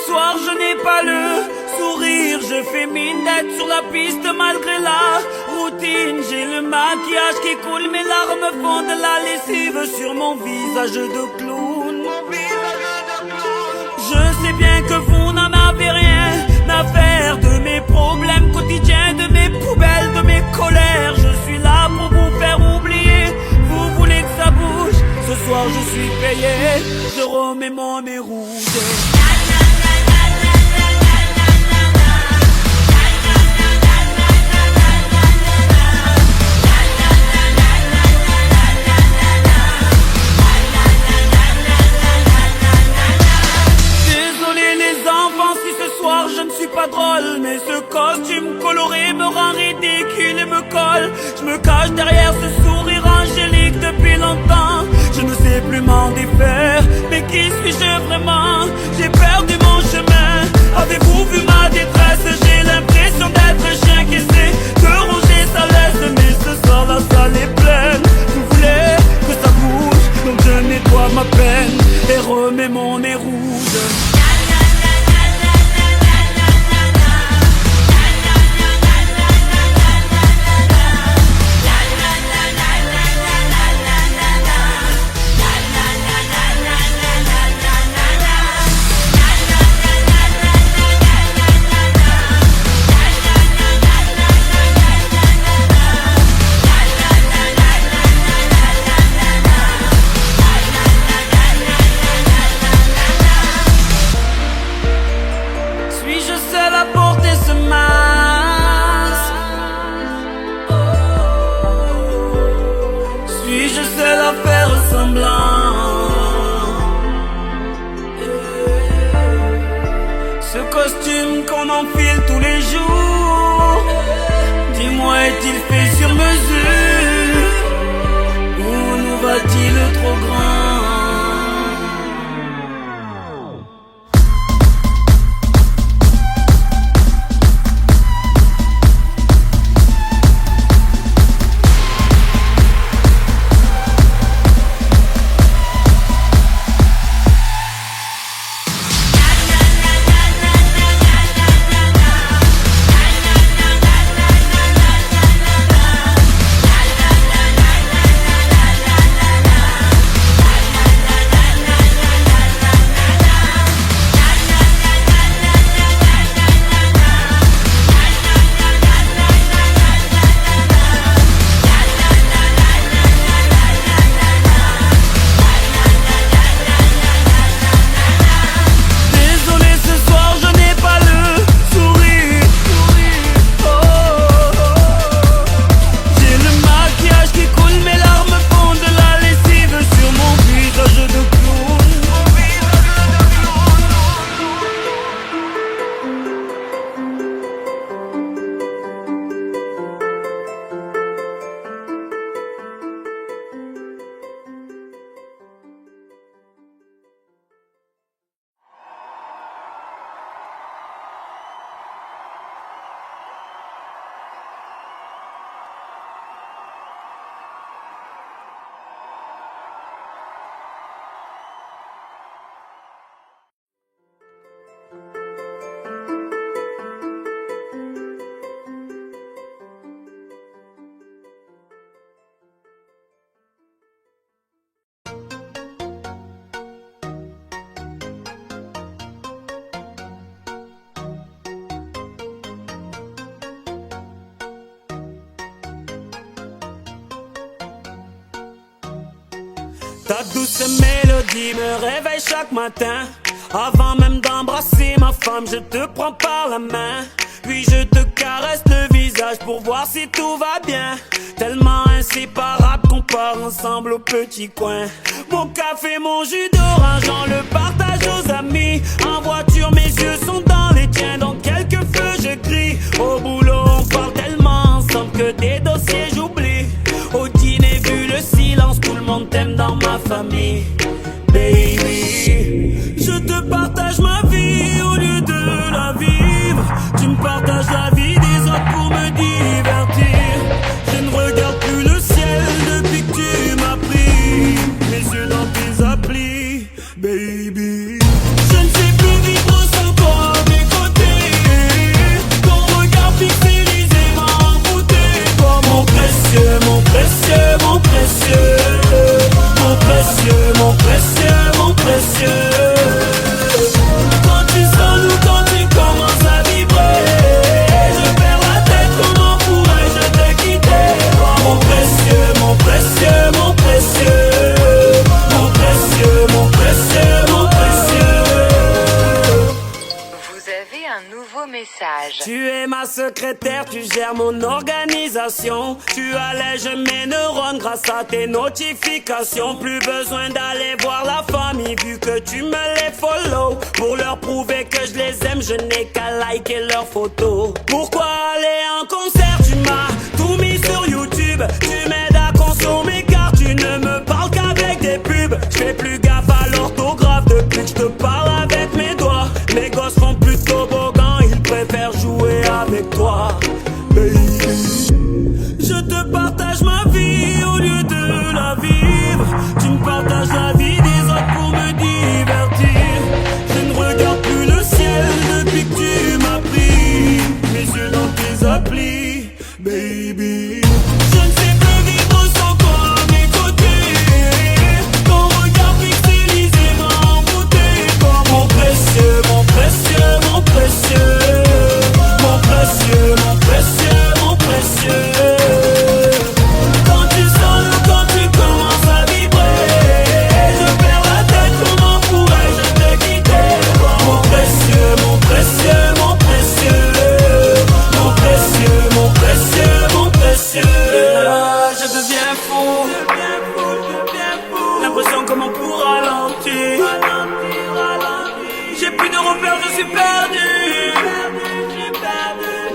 soir je n'ai pas le sourire. Je fais mine d'être sur la piste malgré la routine. J'ai le maquillage qui coule, mes larmes font de la lessive sur mon visage de clown. Je sais bien que vous n'en avez rien à faire de mes problèmes quotidiens, de mes poubelles, de mes colères. Je suis là pour vous faire oublier. Vous voulez que ça bouge? Ce soir je suis payé. Je remets mon nez rouge. Je ne suis pas drôle, mais ce costume coloré me rend ridicule et me colle. Je me cache derrière ce sourire angélique depuis longtemps. Je ne sais plus m'en défaire, mais qui suis-je vraiment? J'ai perdu mon chemin. Avez-vous vu ma détresse? J'ai l'impression d'être un chien qui essaie de ronger sa laisse. Mais ce soir la salle est pleine. Vous voulez que ça bouge, donc je nettoie ma peine et remets mon nez rouge. Suis-je seul à faire semblant? Ce costume qu'on enfile tous les jours, dis-moi, est-il fait sur mesure? Où nous va-t-il trop grand? Ta douce mélodie me réveille chaque matin. Avant même d'embrasser ma femme, je te prends par la main. Puis je te caresse le visage pour voir si tout va bien. Tellement inséparable qu'on part ensemble au petit coin. Mon café, mon jus d'orange, on le partage aux amis. En voiture, mes yeux sont dans les tiens. Dans quelques feux, je crie. Au boulot, on parle tellement ensemble que des dossiers j'oublie. Au dîner, vu le silence, tout le monde t'aime dans ma famille. Baby, je te partage ma vie au lieu de la vivre. Tu me partages la vie des autres pour me divertir. Je ne regarde plus le ciel depuis que tu m'as pris mes yeux dans tes applis, baby. Je ne sais plus vivre sans toi. message. Tu es ma secrétaire, tu gères mon organisation. Tu allèges mes neurones grâce à tes notifications. Plus besoin d'aller voir la famille vu que tu me les follow. Pour leur prouver que je les aime, je n'ai qu'à liker leurs photos. Pourquoi aller en concert? Tu m'as tout mis sur YouTube. Tu m'aides à consommer car tu ne me parles qu'avec des pubs. Je fais plus gaffe à l'orthographe depuis que je te parle avec mes doigts. Mes gosses font plus de toboggan, ils préfèrent jouer avec toi. Baby, je te partage ma vie au lieu de la vivre. Tu me partages la vie des autres pour me divertir. Je ne regarde plus le ciel depuis que tu m'as pris mes yeux dans tes applis, baby. Je ne sais plus vivre sans toi à mes côtés. Ton regard pixelisé m'a envoûté comme mon précieux, mon précieux, mon précieux. Mon précieux, mon précieux, mon précieux. Quand tu sens quand tu commences à vibrer, je perds la tête, comment pourrais-je te quitter? Mon précieux, mon précieux, mon précieux. Mon précieux, mon précieux, mon précieux. Je deviens fou, l'impression comme on pourra ralentir. J'ai plus de repères, je suis perdu.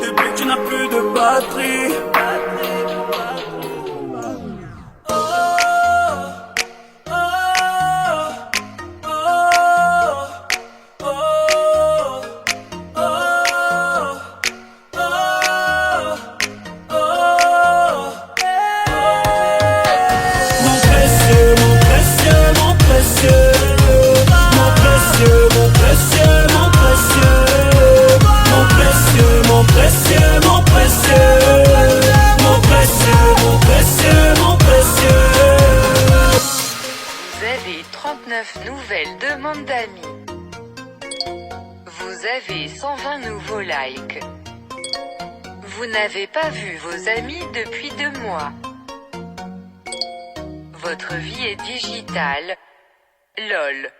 Depuis que tu n'as plus de batterie. Oh, oh, oh, oh, oh, mon précieux, mon précieux, mon précieux. Mon précieux, mon précieux, mon précieux. Mon précieux, mon précieux, mon précieux. Mon précieux, mon précieux, mon précieux. Vous avez 39 nouvelles demandes d'amis. Vous avez 120 nouveaux likes. Vous n'avez pas vu vos amis depuis 2 mois. Votre vie est digitale. LOL.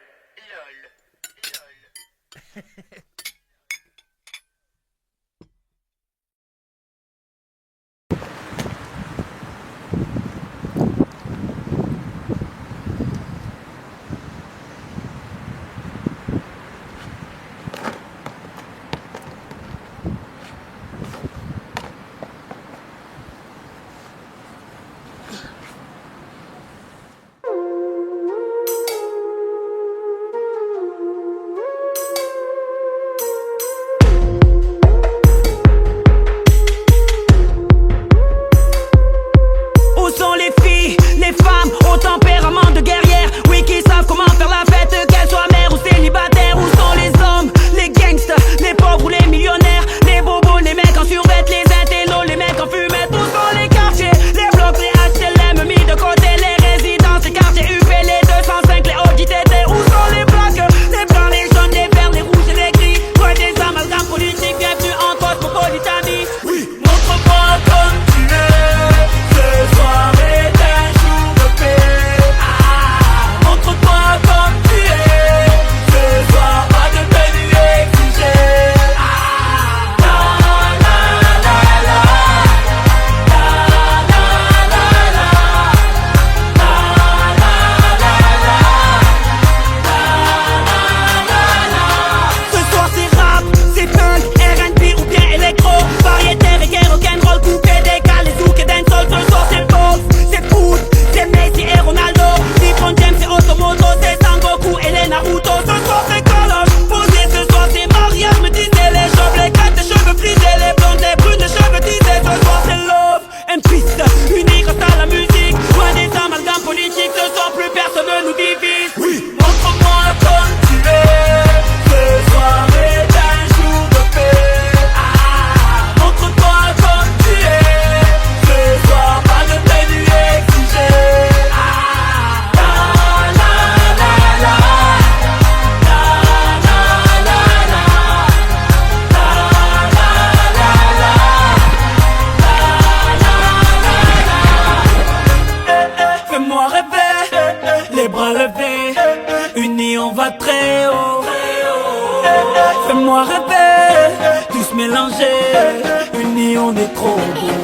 Où sont les filles, les femmes au tempérament de guerrière? Oui, qui savent comment faire la fête, qu'elles soient mères ou célibataires. Où sont les hommes, les gangsters, les pauvres ou les millionnaires? Les bobos, les mecs en survêt, les intellos, les mecs en fumette. Où sont les quartiers, les blocs, les HLM mis de côté? Les résidences, les quartiers UP, les 205, les OJTT. Où sont les plaques, les blancs, les jaunes, les verts, les rouges et les gris? Loin des amalgames politiques, bienvenue en cosmopolitanie. Oui, montre-moi comme tu es. Ce soir est un jour de paix. Montre-toi comme tu es. Ce soir, pas de tenue exigée. La la la la. La la la la. La la la la. Ce soir c'est rap, c'est funk, R&B ou bien électro. Variété, reggae, rock'n'roll, coupé, décalé, zouk et dancehall. Ce soir c'est Boss, c'est Foot, c'est Messi et Ronaldo. LeBron James, c'est Automoto, c'est Sangoku et les Naruto. Ce soir c'est Coloche, posé, ce soir c'est mariage. Me disaient les chauves, les crêpes, les cheveux frisés, les blondes, les brunes, les cheveux tisés. Ce soir c'est love and peace, unis grâce à la musique. Loin des amalgames politiques, ce soir plus personne ne nous divise. Oui, montre-moi comme tu es. Ce soir est un jour de paix. Montre-toi comme tu es. Ce soir, pas de tenue exigée. La la la la. La la la la. La la la la. La la la la. Fais-moi rêver, les bras levés, unis on va très haut. Fais-moi rêver, doucement mélangés, unis on est trop beaux.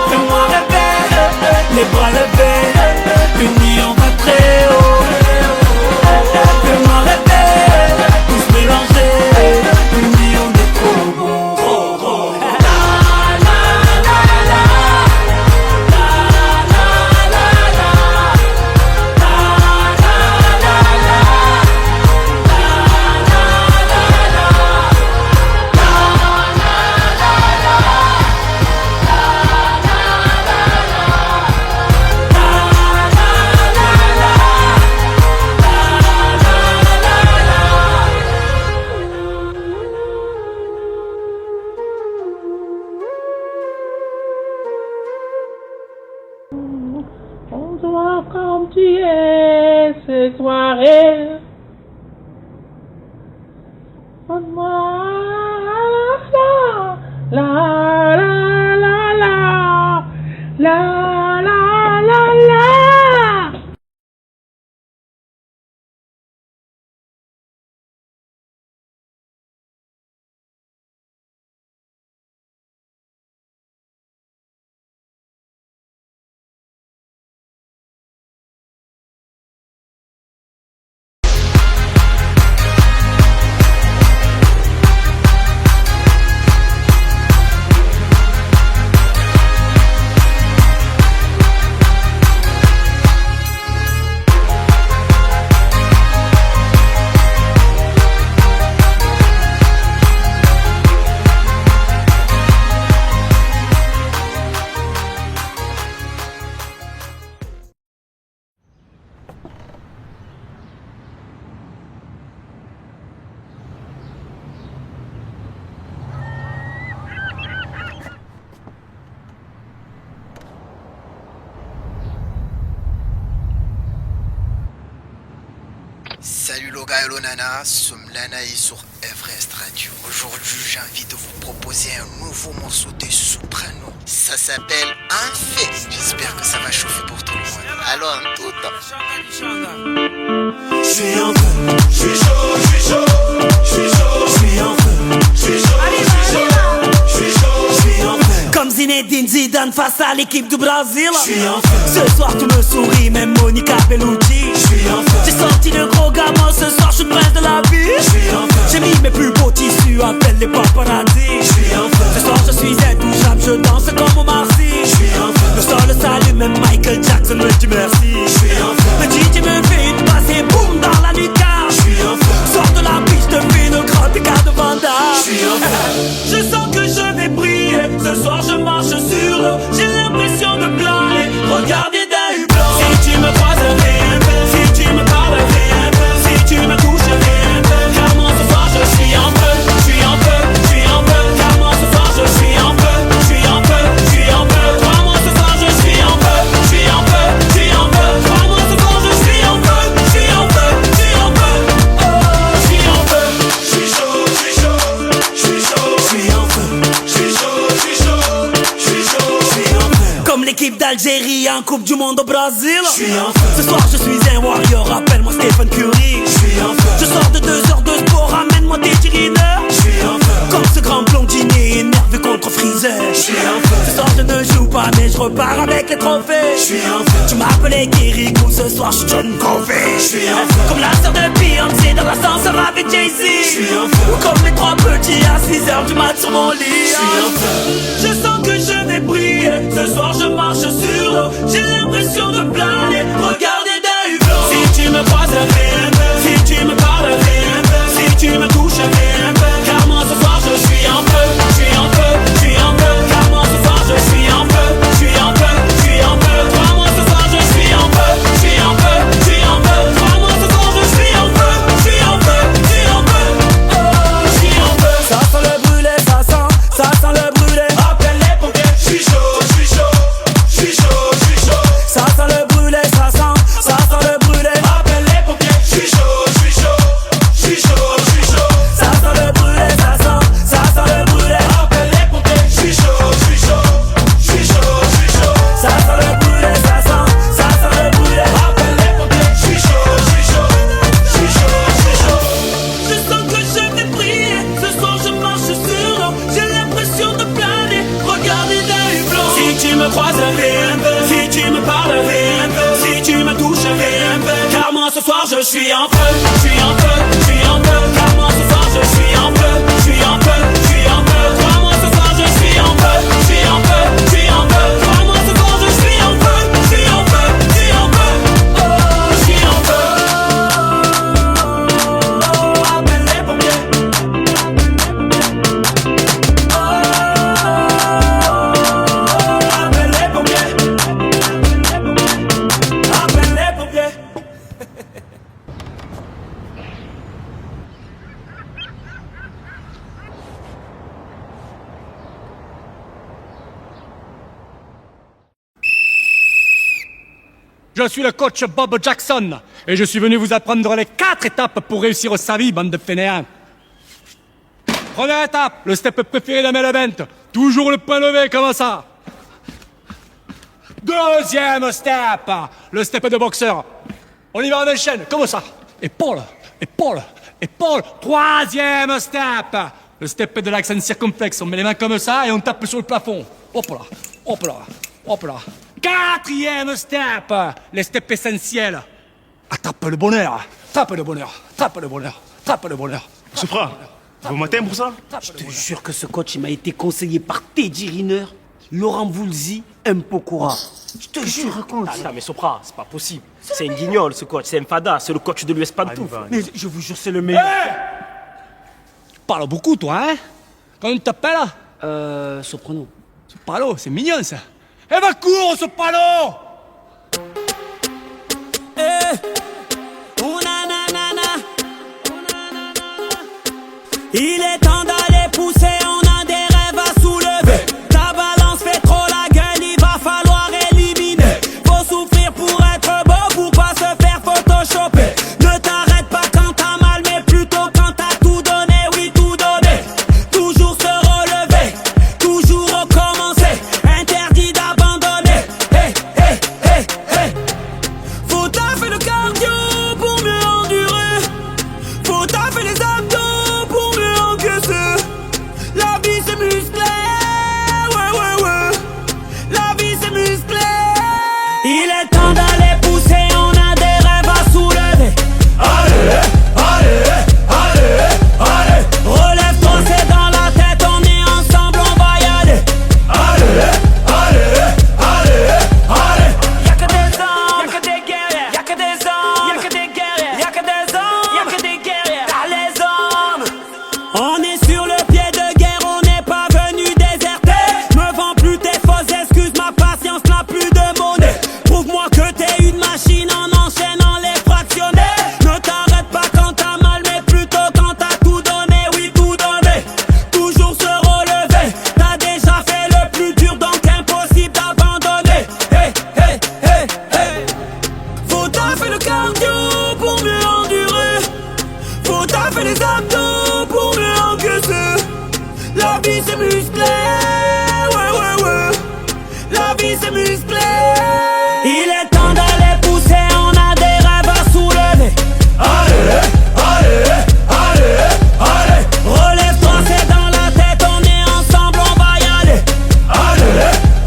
Fais-moi rêver, les bras levés, unis on va très haut. Fais-moi rêver, tous mélangés, unis on est trop beaux. Bonsoir, comme tu es ce soirée. Donne-moi la la la la la la la la la. Salut le gars et le nana, sommes Lana et sur Everest Radio. Aujourd'hui j'ai envie de vous proposer un nouveau morceau de soprano. Ça s'appelle Un fait. J'espère que ça va chauffer pour tout le monde. Alors en tout temps. Je suis en feu, je suis chaud, je suis chaud, je suis chaud, je suis en feu, je suis chaud, je suis chaud, je suis chaud, je suis en feu. Comme Zinedine Zidane face à l'équipe du Brésil. Je suis en feu. Ce soir tu me souris, même Monica Bellucci. Je suis en feu. J'ai sorti le gros gamin, ce soir je suis le prince de la vie. Je suis en feu. J'ai mis mes plus beaux tissus, appelle les paparazzi. Je suis en feu. Ce soir je suis intouchable, je danse comme Omar Sy. Je suis en feu. Le sol s'allume, même Michael Jackson me dit merci. Je suis en feu. Le DJ me fait une passe et boum dans la lucarne. Je suis en feu. Sors de la piste, te fais une grotte écart de Vanda. Je suis en feu. Je sens que je vais briller. Ce soir je marche sur l'eau. J'ai l'impression de planer. Regardez d'un hublot. Si tu me croises, un peu. Si tu me parles, un peu. Si tu me touches, un peu. Car moi ce soir je suis en feu. Je suis en feu, je suis en feu. Car moi ce soir je suis en feu. Je suis en feu, je suis en feu. Crois-moi ce soir je suis en feu. Je suis en feu, je suis en feu. Crois-moi ce soir je suis en feu. Je suis en feu, je suis en feu. Oh, je suis en feu. Je suis chaud, je suis chaud. Je suis chaud, je suis en feu. Je suis chaud, je suis chaud. Je suis chaud, je suis en feu. Comme l'équipe d'Algérie en Coupe du Monde au Brésil. Je suis en feu. Ce soir je suis un warrior, appelle-moi Stephen Curry. Je suis en feu. Je sors de 2 heures de sport, ramène-moi des cheerleaders. Je suis en feu. Comme ce grand blondinier énervé contre Freezer. Je suis en feu. Ce soir je ne joue pas mais je repars avec les trophées. Je suis en feu. Tu m'appelais Kirikou, ce soir je suis John Covey. Je suis en feu. Comme la sœur de Beyoncé dans l'ascenseur avec Jay-Z. Je suis en feu. Ou comme les 3 petits à 6 heures du mat sur mon lit. Je suis en feu. Je sens que je vais briller. Ce soir je marche sur l'eau. J'ai l'impression de planer. Regardez d'un hublot. Si tu me croises, un peu. Si tu me parles, un peu. Si tu me touches, un peu. Car moi ce soir je suis en feu. Je suis en feu, je suis en feu. Car moi ce soir je suis en feu. Je suis en feu, je suis en feu. Crois-moi ce soir je suis en feu. Je suis en feu, je suis en feu. Crois-moi ce soir je suis en feu. Je suis en feu, je suis en feu. Oh, je suis en feu. Ça sent le brûlé, ça sent le brûlé. Appelle Je suis le coach Bob Jackson et je suis venu vous apprendre les 4 étapes pour réussir sa vie, bande de fainéants. Première étape, le step préféré d'un main event. Toujours le point levé, comme ça. Deuxième step, le step de boxeur. On y va, on enchaîne, comme ça. Épaule, épaule, épaule. Troisième step, le step de l'accent circonflexe. On met les mains comme ça et on tape sur le plafond. Hop là, hop là, hop là. Quatrième step, les steps essentiels. Attrape le bonheur, attrape le bonheur, attrape le bonheur, attrape le bonheur. Sopra, vous matin pour ça? Je te jure que ce coach il m'a été conseillé par Teddy Riner, Laurent Voulzy, M. Pokora. Je te jure, raconte. Attends, mais Sopra, c'est pas possible. C'est un guignol, ce coach. C'est un fada. C'est le coach de l'US Pantouf. Mais je vous jure, c'est le meilleur. Tu parles beaucoup, toi, hein? Comment tu t'appelles? Soprano. Soprano, c'est mignon, ça. Eh ben, cours, Soprano! Il est temps d'aller pousser, on a des rêves à soulever. Ta balance fait trop la gueule, il va falloir éliminer. Faut souffrir pour être beau, pour pas se faire photoshopper. Ne t'arrête pas quand t'as mal, mais plutôt quand t'as tout donné, oui tout donné. Toujours se relever, toujours recommencer. Interdit d'abandonner. Hey, hey, hey, hey. Faut taffer le cardio pour mieux endurer. Faut taffer les abdos. La vie c'est musclé, ouais ouais ouais. La vie c'est musclé. Il est temps d'aller pousser, on a des rêves à soulever. Allez, allez, allez, allez. Relève-toi, c'est dans la tête, on est ensemble, on va y aller. Allez, allez, allez, allez. Y'a que des hommes, y'a que des guerriers. Y'a que des hommes, y'a que des guerriers. Y'a que des hommes, y'a que des guerriers. T'as les hommes. On est sur le pied de guerre, on n'est pas venu déserter. Me vends plus tes fausses excuses, ma patience n'a plus de monnaie. Prouve-moi que t'es une machine en enchaînant les fractionnés. Ne t'arrête pas quand t'as mal, mais plutôt quand t'as tout donné, oui tout donné. Toujours se relever, t'as déjà fait le plus dur donc impossible d'abandonner. Hey, hey, hey, hey. Faut taffer le cardio pour mieux endurer. Faut taffer les abdos pour mieux encaisser. La vie c'est musclé, ouais ouais ouais. La vie c'est musclé. Il est temps d'aller pousser, on a des rêves à soulever. Allez, allez, allez, allez. Relève-toi, c'est dans la tête, on est ensemble, on va y aller. Allez,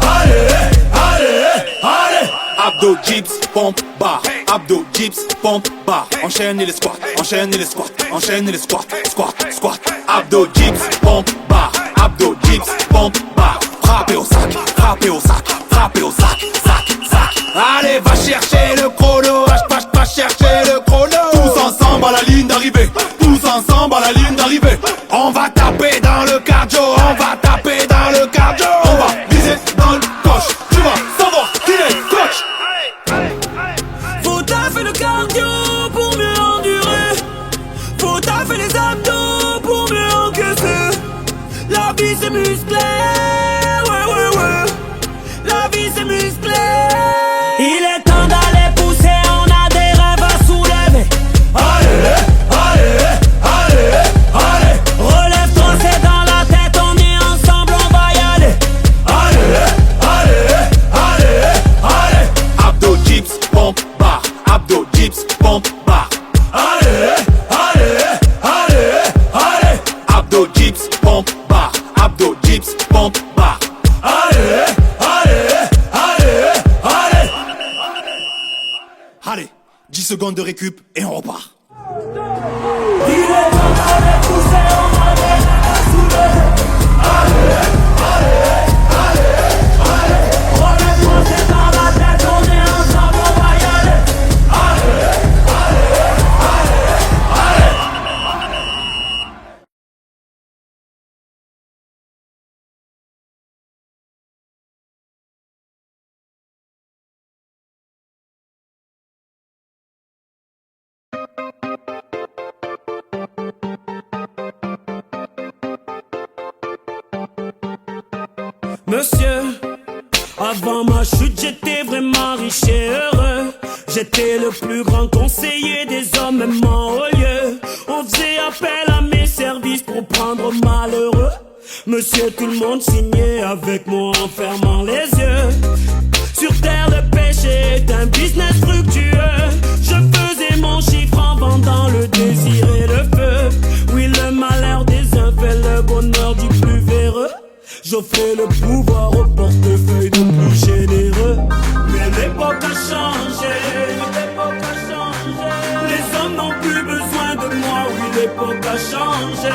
allez, allez, allez. Abdo, dips, pompe, barre. Abdo, dips, pompe, barre. Enchaîne les squats, enchaîne les squats, enchaîne les squats, squat, squat. Abdo, dips, pompe, barre. Abdo, dips, pompe, barre. Frappez au sac, frappez au sac, frappez au sac, sac, sac. Allez, va chercher le chrono, va chercher le chrono. Tous ensemble à la ligne d'arrivée, tous ensemble à la ligne d'arrivée. On va taper dans le cardio, on va taper dans le cardio. On va viser dans le coche, tu vas savoir qui est coach. Faut taffer le cardio pour mieux endurer. Faut taffer les abdos pour mieux encaisser. La vie c'est musclé, ouais ouais ouais. La vie c'est musclé. Il est temps d'aller pousser, on a des rêves à soulever. Allez, allez, allez, allez. Relève-toi, c'est dans la tête, on est ensemble, on va y aller. Allez, allez, allez, allez. Abdo, dips, pompe, barre. Abdo, dips, pompe, barre. Allez, allez, allez, allez. Abdo, dips, pompe, barre. Abdo, dips, pompe, barre. Allez, allez, allez, allez. Allez, 10 secondes de récup et on repart. Il est temps d'aller pousser, on a des rêves à soulever. Allez, allez, allez, allez. Relève-toi, c'est dans la tête, on est ensemble, on va y aller. Allez, allez, allez, allez. Monsieur, avant ma chute, j'étais vraiment riche et heureux. J'étais le plus grand conseiller des hommes, même en haut lieu. On faisait appel à mes services pour prendre malheureux. Monsieur, tout le monde signait avec moi en fermant les yeux. Sur terre, le péché est un business fructueux. Je faisais mon chiffre en vendant le désir et le feu. Oui, le malheur des uns fait le bonheur du plus véreux. J'offrais le pouvoir au portefeuille de plus généreux. Mais l'époque a changé, l'époque a changé. Les hommes n'ont plus besoin de moi, oui, l'époque a changé,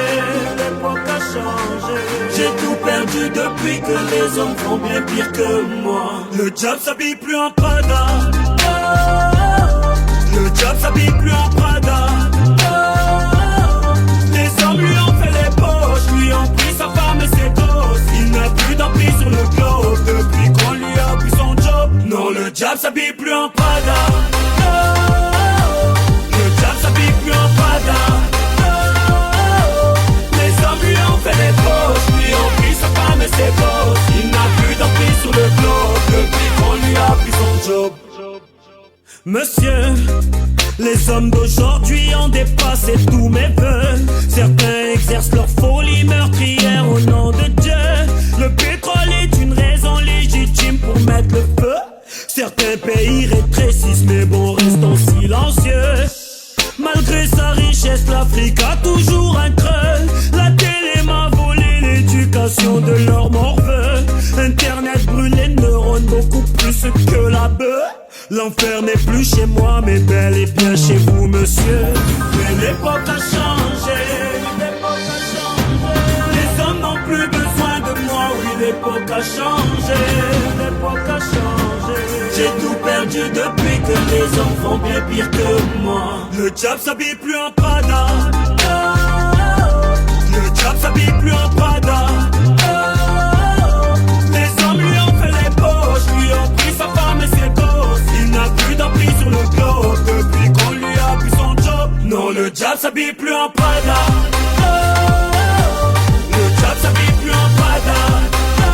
l'époque a changé. J'ai tout perdu depuis que les hommes font bien pire que moi. Le diable s'habille plus en Prada, oh. Le diable s'habille plus en Prada, oh. Les hommes lui ont fait les poches, lui ont pris sa femme et ses gosses. Il n'a plus d'emprise sur le globe depuis qu'on lui a pris son job. Non, le diable s'habille plus en Prada, oh. Le diable s'habille plus en Prada, oh. Les hommes lui ont fait les poches, lui ont pris sa femme et ses gosses. Il n'a plus d'emprise sur le globe depuis qu'on lui a pris son job. Monsieur, les hommes d'aujourd'hui ont dépassé tous mes vœux. Certains exercent leur folie meurtrière au nom de Dieu. Le pétrole est une raison légitime pour mettre le feu. Certains pays rétrécissent, mais bon, restons silencieux. Malgré sa richesse, l'Afrique a toujours un creux. La télé m'a volé l'éducation de leur morveux. Internet brûle les neurones beaucoup plus que la bœuf. L'enfer n'est plus chez moi, mais bel et bien chez vous, monsieur. Mais l'époque a changé, l'époque a changé. Les hommes n'ont plus besoin de moi, oui, l'époque a changé, l'époque a changé. J'ai tout perdu depuis que les hommes font bien pire que moi. Le diable s'habille plus en Prada, oh. Le diable s'habille plus en Prada, oh. Les hommes lui ont fait les poches, lui ont pris sa femme et ses gosses. Il n'a plus d'emprise sur le globe depuis qu'on lui a pris son job. Non, le diable s'habille plus en Prada, oh. Le diable s'habille plus en Prada, oh.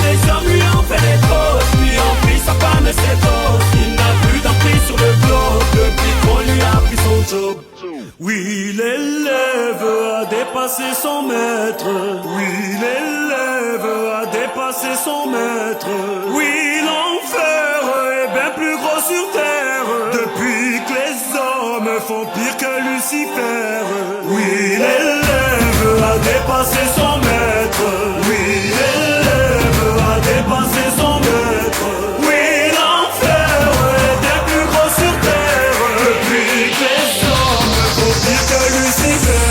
Les hommes lui ont fait les poches, lui ont pris sa femme et ses gosses. Il n'a plus d'emprise sur le globe depuis qu'on lui a pris son job. Oui, l'élève a dépassé son maître. Oui, l'élève a dépassé son maître. Oui, l'enfer est bien plus gros sur terre depuis que les hommes font pire que Lucifer. Oui, l'élève a dépassé son maître. Oui, l'élève a dépassé son maître. Oui, l'enfer est bien plus gros sur terre depuis que les hommes font pire que Lucifer.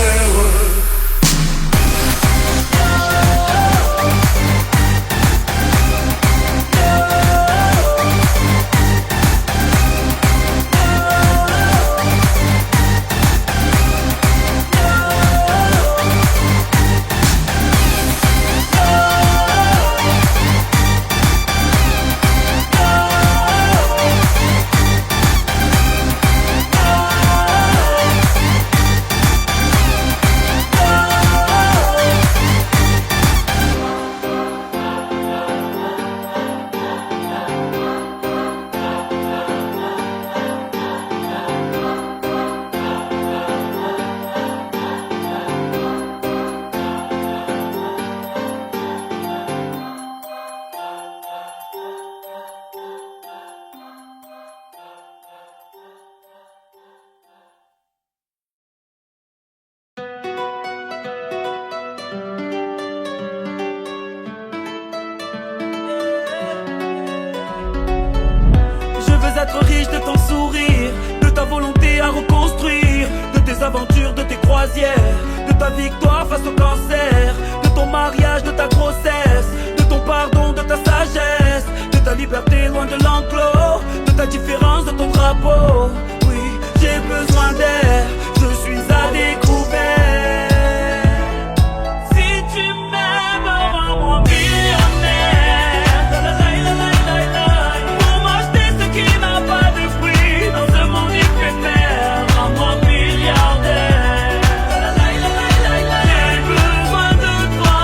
Être riche de ton sourire, de ta volonté à reconstruire, de tes aventures, de tes croisières, de ta victoire face au cancer, de ton mariage, de ta grossesse, de ton pardon, de ta sagesse, de ta liberté loin de l'enclos, de ta différence, de ton drapeau. Oui, j'ai besoin d'air, je suis à découvert. Si tu m'aimes, rends-moi millionnaire. Pour m'acheter ce qui n'a pas de prix dans ce monde éphémère. Rends-moi milliardaire. J'ai besoin de toi.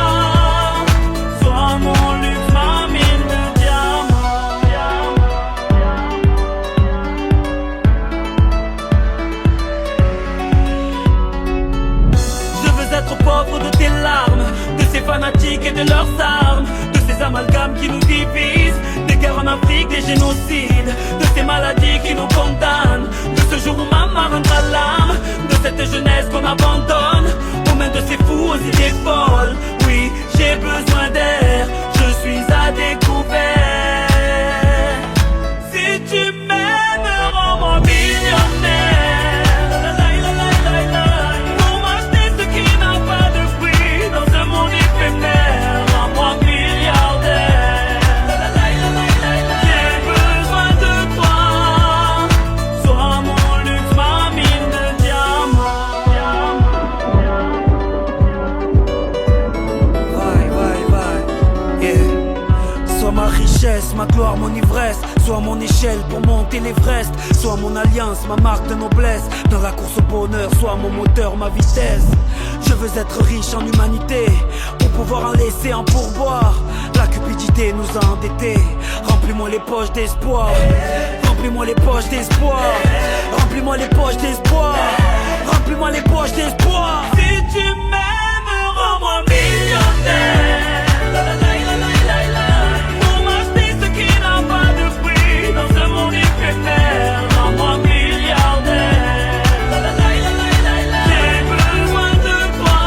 Sois mon luxe, ma mine de diamants. et de leurs armes, de ces amalgames qui nous divisent, des guerres en Afrique, des génocides, de ces maladies qui nous condamnent, de ce jour où maman rendra l'âme, de cette jeunesse qu'on abandonne, aux mains de ces fous aux idées folles. Oui, j'ai besoin d'air, je suis à découvert. Si tu m'aimes, rends-moi millionnaire. Pour m'acheter ce qui n'a pas de prix dans ce monde éphémère, rends-moi milliardaire. J'ai besoin de toi, sois mon luxe, ma mine de diamants. Yeah. Sois ma richesse, ma gloire, mon ivresse. Sois mon échelle pour monter l'Everest. Sois mon alliance, ma marque de noblesse. Dans la course au bonheur, sois mon moteur, ma vitesse. Je veux être riche en humanité pour pouvoir en laisser un pourboire. La cupidité nous a endettés. Remplis-moi les poches d'espoir. Remplis-moi les poches d'espoir. Remplis-moi les poches d'espoir. Remplis-moi les poches d'espoir. Si tu m'aimes, rends-moi millionnaire. Pour m'acheter ce qui n'a pas de prix dans ce monde éphémère, rends-moi milliardaire. J'ai besoin de toi,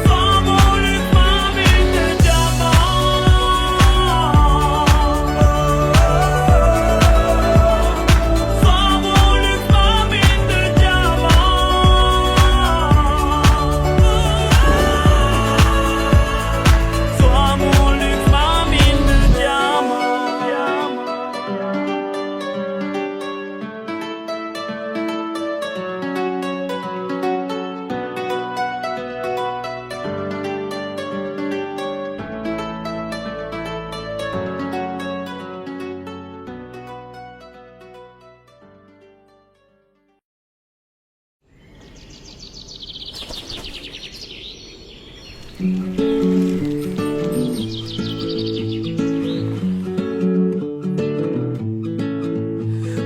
sois mon luxe, ma mine de diamants. Sois mon luxe, ma mine de diamants. Sois mon luxe, ma mine de diamants.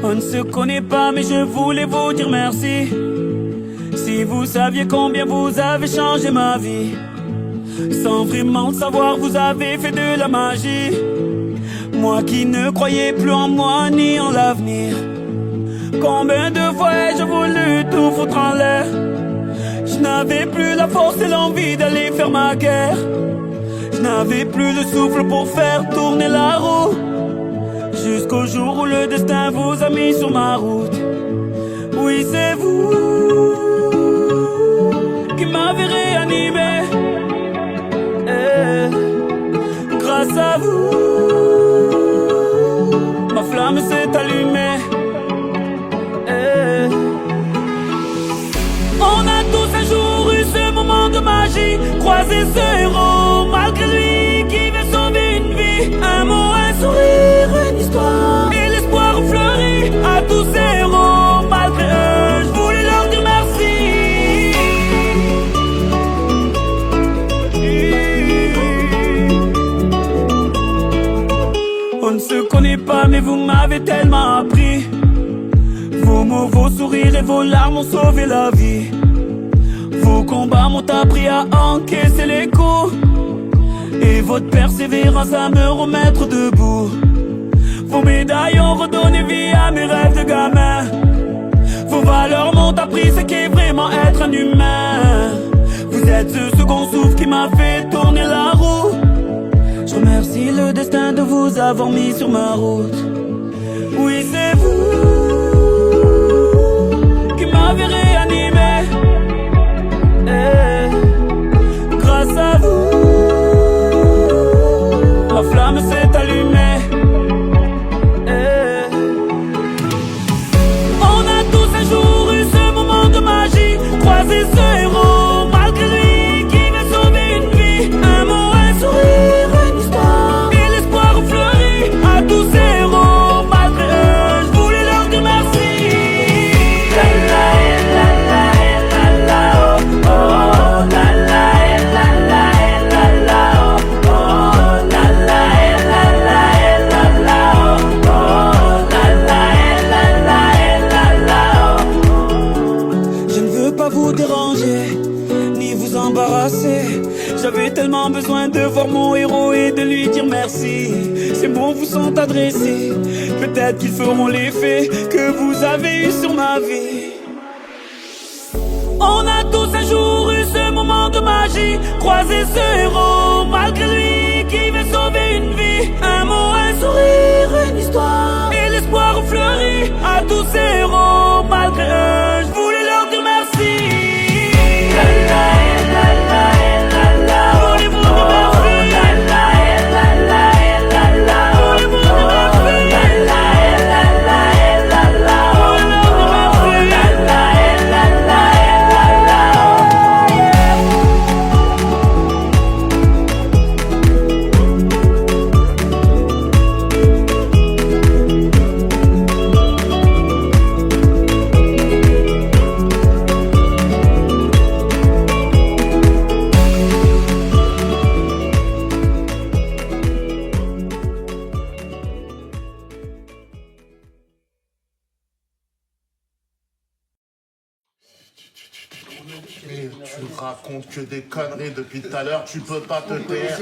On ne se connaît pas mais je voulais vous dire merci. Si vous saviez combien vous avez changé ma vie, sans vraiment le savoir vous avez fait de la magie. Moi qui ne croyais plus en moi ni en l'avenir, combien de fois ai-je voulu tout foutre en l'air. Je n'avais plus la force et l'envie d'aller faire ma guerre. Je n'avais plus le souffle pour faire tourner la roue. Jusqu'au jour où le destin vous a mis sur ma route. Oui, c'est vous qui m'avez réanimé. Grâce à vous, ma flamme s'est allumée. On a tous un jour eu ce moment de magie, croisé ce héros malgré lui qui veut sauver une vie. Un mot, un sourire, une histoire et l'espoir fleuri à tous ces héros. Malgré eux, je voulais leur dire merci. On ne se connaît pas mais vous m'avez tellement appris. Vos mots, vos sourires et vos larmes ont sauvé la vie. Vos combats m'ont appris à encaisser les coups, et votre persévérance à me remettre debout. Vos médailles ont redonné vie à mes rêves de gamin. Vos valeurs m'ont appris ce qu'est vraiment être un humain. Vous êtes ce second souffle qui m'a fait tourner la roue. Je remercie le destin de vous avoir mis sur ma route. Oui, c'est vous qui m'avez réanimé. Grâce à vous, la flamme s'est allumée. On a tous un jour eu ce moment de magie, croisé ce héros malgré lui qui veut sauver une vie. Un mot, un sourire, une histoire et l'espoir fleuri à tous ces héros. Malgré eux, je voulais leur dire merci. La la la la la la oh oh la la la la la la oh oh la la la la la la oh oh la la la la la la oh. Je ne veux pas vous déranger ni vous embarrassé. J'avais tellement besoin de voir mon héros et de lui dire merci. Ces mots vous sont adressés, peut-être qu'ils feront l'effet que vous avez eu sur ma vie. On a tous un jour eu ce moment de magie, croiser ce héros malgré lui qui veut sauver une vie. Un mot, un sourire, une histoire et l'espoir fleuri à tous ces héros. Malgré eux, je voulais leur dire merci. La la la la la la. Voulez-vous dire merci? La la la la la la. Voulez-vous dire merci? La la la la la la. Voulez-vous dire merci? La la la la la la. Mais tu racontes que des conneries depuis tout à l'heure, tu peux pas te taire.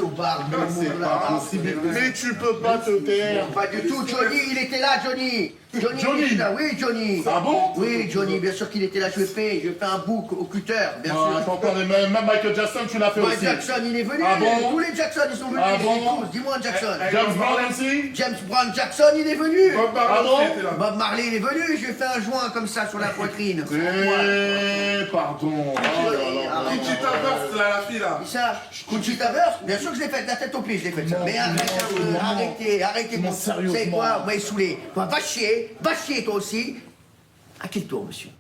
Mais c'est pas possible. Mais tu peux pas te taire. Pas du tout, Johnny, il était là, Johnny. Johnny, il était là. Oui, Johnny. Ah bon? Oui, Johnny, bien sûr qu'il était là, je fais un book au cutter, bien sûr. Attends, même Michael Jackson, tu l'as fait aussi. Jackson, il est venu. Ah bon? Tous les Jackson, ils sont venus. Ah bon? Tous. Dis-moi, Jackson. James Brown aussi? James Brown Jackson, il est venu. Bob Marley était là. Bob Marley, il est venu. Je lui ai fait un joint comme ça sur la poitrine. Pardon. Conchita Wurst, là, la fille, là. Ça, Conchita Wurst, bien sûr que je l'ai fait, la tête aux pieds, je l'ai fait ça. Mais arrêtez, mon sérieux. Vous savez quoi, vous m'avez saoulé. Va chier, toi aussi. À quel tour, monsieur?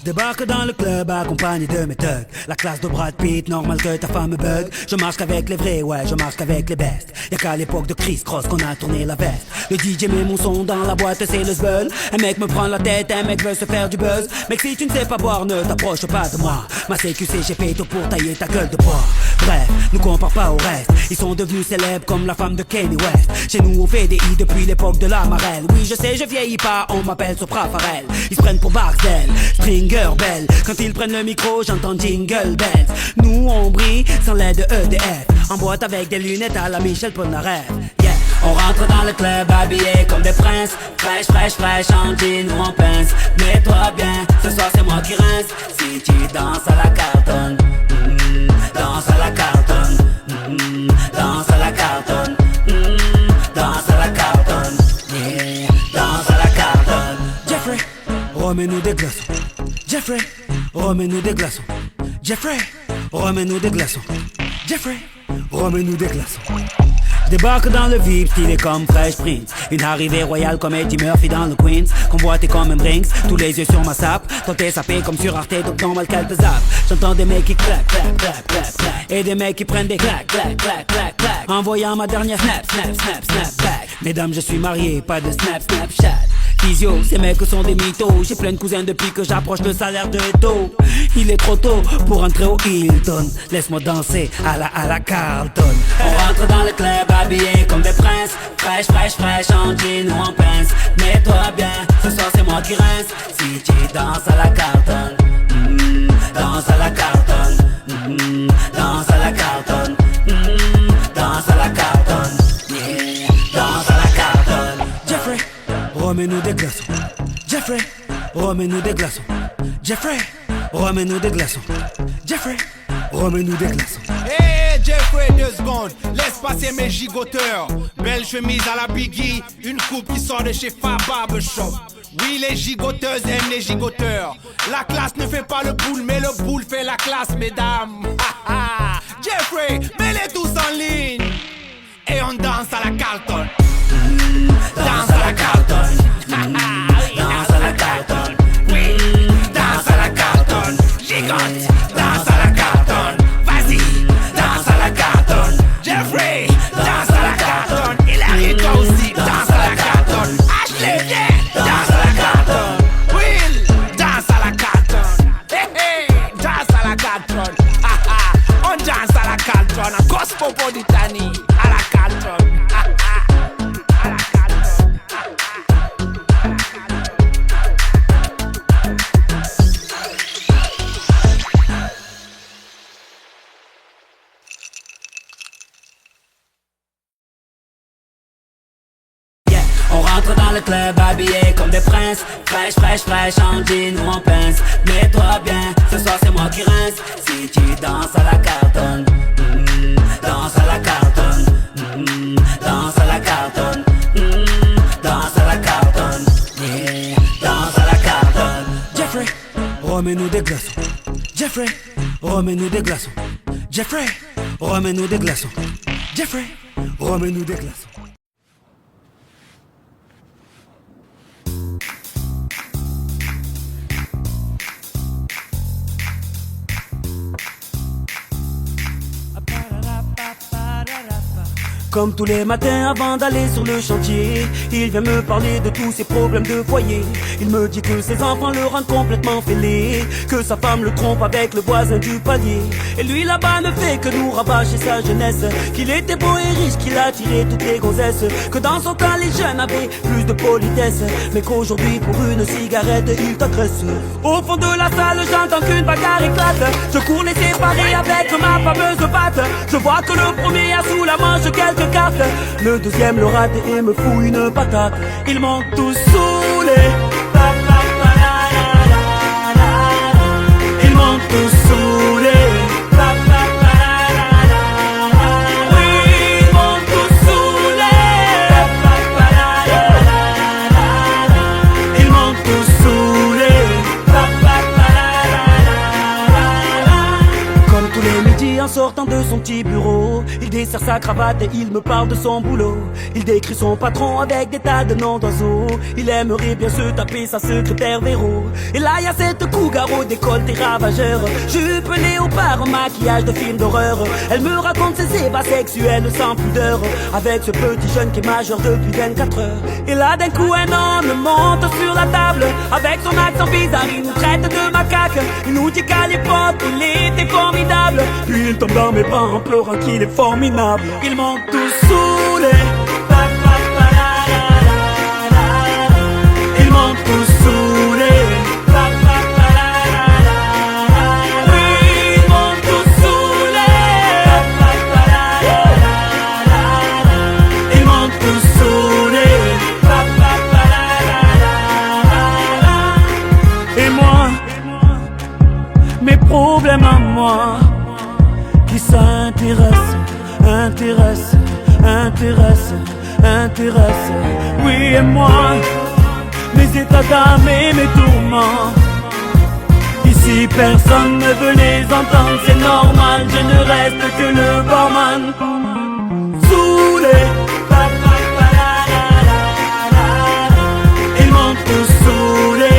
Je débarque dans le club accompagné de mes thugs. La classe de Brad Pitt, normal que ta femme me bug. Je marche qu'avec les vrais, ouais, je marche qu'avec les bestes. Y'a qu'à l'époque de Chris Cross qu'on a tourné la veste. Le DJ met mon son dans la boîte, c'est le zbeul. Un mec me prend la tête, un mec veut se faire du buzz. Mec, si tu ne sais pas boire, ne t'approche pas de moi. Ma CQC, j'ai fait tout pour tailler ta gueule de bois. Bref, nous compare pas au reste. Ils sont devenus célèbres comme la femme de Kanye West. Chez nous on fait des i depuis l'époque de la marelle. Oui, je sais, je vieillis pas, on m'appelle Sopra Farel. Ils se prennent pour Barcel, Stringer Bell. Quand ils prennent le micro, j'entends Jingle Bells. Nous on brille sans l'aide de EDF. En boîte avec des lunettes à la Michel Polnareff. Yeah. On rentre dans le club habillé comme des princes. Fraîche, fraîche, fraîche, en jean ou en pince. Mets-toi bien, ce soir c'est moi qui rince. Si tu danses à la cartonne, danse à la cartonne, danse à la cartonne, danse à la cartonne, yeah. Danse à la cartonne. Jeffrey, remets-nous des glaçons. Jeffrey, remets-nous des glaçons. Jeffrey, remets-nous des glaçons. Jeffrey, remets-nous des glaçons. Débarque dans le VIP, stylé comme Fresh Prince. Une arrivée royale comme Eddie Murphy dans le Queens. Convoité comme un Brinks, tous les yeux sur ma sape. Toi sapé comme sur Arte, donc normal qu'elle te zappe. J'entends des mecs qui clac, clac, clac, clac, clac. Et des mecs qui prennent des clac, clac, clac, clac, clac. Envoyant ma dernière snap, snap, snap, snap back. Mesdames, je suis marié, pas de snap, snapchat. Physio, ces mecs sont des mythos. J'ai plein de cousins depuis que j'approche le salaire de Eto. Il est trop tôt pour entrer au Hilton. Laisse-moi danser à la Carlton. On rentre dans le club habillé comme des princes. Fraîche, fraîche, fraîche, en jean ou en pince. Mets-toi bien, ce soir c'est moi qui rince. Si tu danses à la Carlton, danse à la Carlton, danse à la Carlton, danse à la Carlton, yeah. Danse à la Carlton. Jeffrey, remets-nous des glaçons. Jeffrey, remets-nous des glaçons. Jeffrey, remets-nous des glaçons. Jeffrey, remets-nous des glaçons. Hey Jeffrey, 2 secondes, laisse passer mes gigoteurs. Belle chemise à la Biggie, une coupe qui sort de chez Fab Barbershop. Oui, les gigoteuses aiment les gigoteurs. La classe ne fait pas le boule, mais le boule fait la classe, mesdames. Jeffrey, mets-les tous en ligne. Et on danse à la Carlton. Danse à la Carlton. Danse à la Carlton. Oui, danse à la Carlton. Gigote, danse à la Carlton. Vas-y, danse à la Carlton. Jeffrey, danse à la Carlton. Hilary, toi aussi, danse à la Carlton. Ashley, viens, danse à la Carlton. Will, danse à la Carlton. Hey, hey, danse à la Carlton. On danse à la Carlton. À Cosmopolitanie, à la Carlton. le club habillés comme des princes. Fraîche, fraîche, fraîche, en jean ou en pince. Mets-toi bien, ce soir c'est moi qui rince. Si tu danses à la cartonne, danse à la cartonne, danse à la cartonne, danse à la cartonne, yeah, danse à la cartonne. Jeffrey, remets-nous des glaçons. Jeffrey, remets-nous des glaçons. Jeffrey, remets-nous des glaçons. Jeffrey, remets-nous des glaçons. Comme tous les matins avant d'aller sur le chantier, il vient me parler de tous ses problèmes de foyer. Il me dit que ses enfants le rendent complètement fêlé, que sa femme le trompe avec le voisin du palier. Et lui là-bas ne fait que nous rabâcher sa jeunesse, qu'il était beau et riche, qu'il a tiré toutes les gonzesses, que dans son temps les jeunes avaient plus de politesse, mais qu'aujourd'hui pour une cigarette il t'agresse. Au fond de la salle j'entends qu'une bagarre éclate. Je cours les séparer avec ma fameuse batte. Je vois que le premier a sous la manche quelques cartes, le deuxième le rate et me fout une patate. Ils m'ont tous saoulé, ils m'ont tous saoulé. Oui, ils m'ont tous saoulé. Ils m'ont tous saoulé. Comme tous les midis en sortant de son petit bureau, il dessert sa cravate et il me parle de son boulot. Il décrit son patron avec des tas de noms d'oiseaux. Il aimerait bien se taper sa secrétaire Véro. Et là y a cette cougar au décolleté ravageur, jupe léopard, maquillage de film d'horreur. Elle me raconte ses ébats sexuels sans pudeur, avec ce petit jeune qui est majeur depuis 24 heures. Et là d'un coup un homme monte sur la table, avec son accent bizarre il nous traite de macaque. Il nous dit qu'à l'époque il était formidable, puis il tombe dans mes bras en pleurant qu'il est formidable. Ils m'ont tous saoulé. Ils m'ont tous saoulé. Oui, ils m'ont tous saoulé. Ils m'ont tous saoulé. Et moi, mes problèmes à moi, qui s'intéresse, intéresse, intéresse, intéresse. Oui, et moi, mes états d'âme et mes tourments, ici personne ne veut les entendre. C'est normal, je ne reste que le barman. Saoulé. Ils m'ont tous saoulé.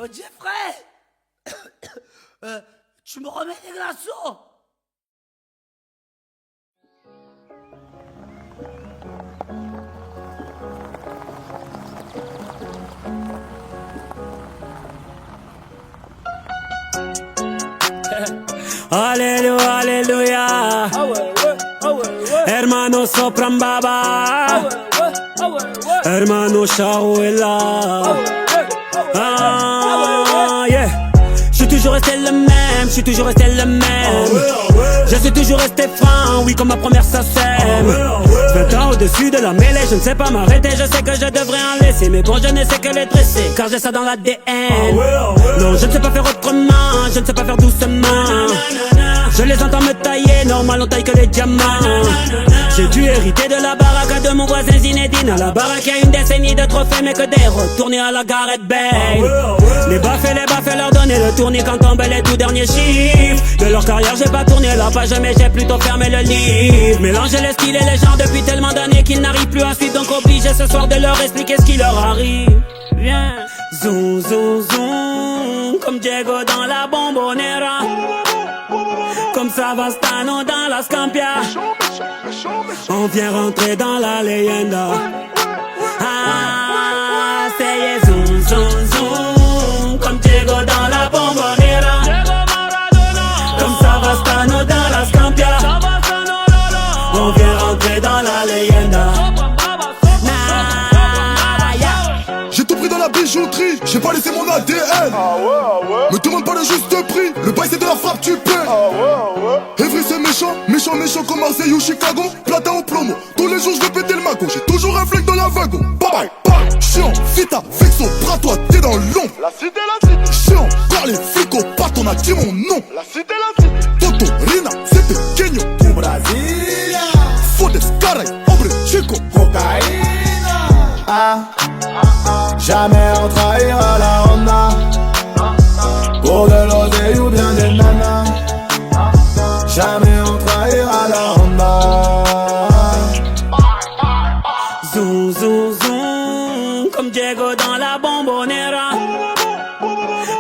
Oh Jeffrey, tu me remets des glaçons? Alléluia, alléluia. Hermano sopran baba. Hermano Shaouela. Ah, yeah. Je suis toujours resté le même, je suis toujours resté le même. Je suis toujours resté franc, oui, comme ma première ça sème. 20 ans au-dessus de la mêlée, je ne sais pas m'arrêter. Je sais que je devrais en laisser, mais bon, je ne sais que les dresser, car j'ai ça dans l'ADN. Non, je ne sais pas faire autrement, je ne sais pas faire doucement. Je les entends me tailler, normal on taille que les diamants. J'ai dû hériter de la baraque de mon voisin Zinedine. À la baraque y a une décennie de trophées, mais que des retournés à la Gareth Bale. Les baffes leur donner le tournis quand tombent les tout derniers chiffres. De leur carrière j'ai pas tourné la page, mais j'ai plutôt fermé le livre. Mélanger les styles et les genres depuis tellement d'années qu'ils n'arrivent plus à suivre. Donc obligé ce soir de leur expliquer ce qui leur arrive. Viens, zoom zoom zoom, comme Diego dans la Bombonera. Comme Comme Savastano dans la Scampia. On vient rentrer dans la leyenda. Ah, c'est zoom, zoom, zoom. Comme Diego dans la Bombonera. Comme Savastano dans la Scampia. On vient rentrer dans la leyenda. J'ai tout pris dans la bijouterie, j'ai pas laissé mon ADN. Me demande pas le juste prix, le bail c'est de la frappe, tu paies. Evry c'est méchant, méchant, méchant comme Marseille ou Chicago. Platin au plomo, tous les jours je vais péter le mago. J'ai toujours un flingue dans la wagon. Bye bye, bye. Chiant, vita, vexo, bras toi, t'es dans l'ombre. La cité, la cité. Chiant, car les flics au pat, on a dit mon nom. La cité, la cité. Toto, Rina, c'est pequeño. Du Brasilia. Fodes, caray, hombre, chico. Cocaïna. Ah. Jamais on trahira la Honda. Pour de l'oseille ou bien des nanas. Jamais on trahira la Honda. Zoom, zoom, zoom. Comme Diego dans la Bombonera.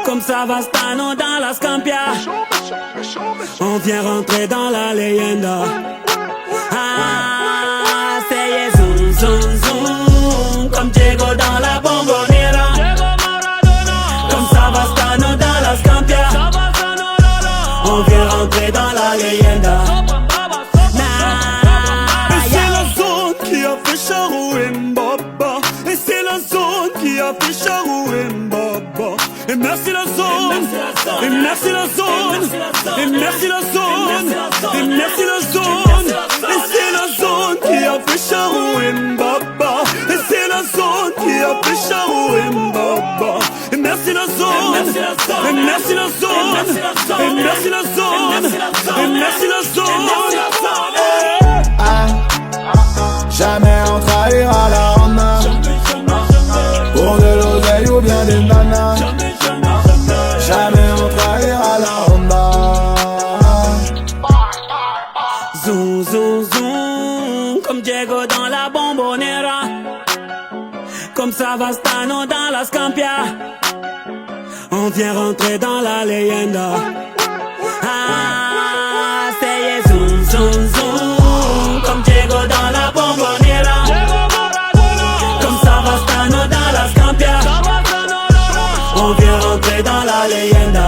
Comme Savastano dans la Scampia. On vient rentrer dans la leyenda. Ah, c'est zoom, zoom, zoom. Comme Diego dans la Bombonera. Comme Savastano dans la Scampia. On vient rentrer dans la leyenda. Et c'est la zone qui a fait Charou et Mbaba. Et c'est la zone qui a fait Charou et Mbaba. Et merci la zone. Et merci la zone. Et merci la zone. Et merci la zone. Et c'est la zone qui a fait Charou et Mbaba. Et c'est la zone qui a fait Charou et Mbaba. Et merci la zone. Et merci la zone. Et merci la zone. Et merci la zone. Ah. Jamais on trahira la Honda. Pour de l'oseille ou bien des nanas. Jamais on trahira la Honda. Zoom, zoom, zoom. Comme Diego dans la Bombonera. Comme Savastano dans la Scampia. On vient rentrer dans la leyenda. Ah, c'est zoom, zoom, zoom. Comme Diego dans la Bombonera. Comme Savastano dans la Scampia. On vient rentrer dans la leyenda.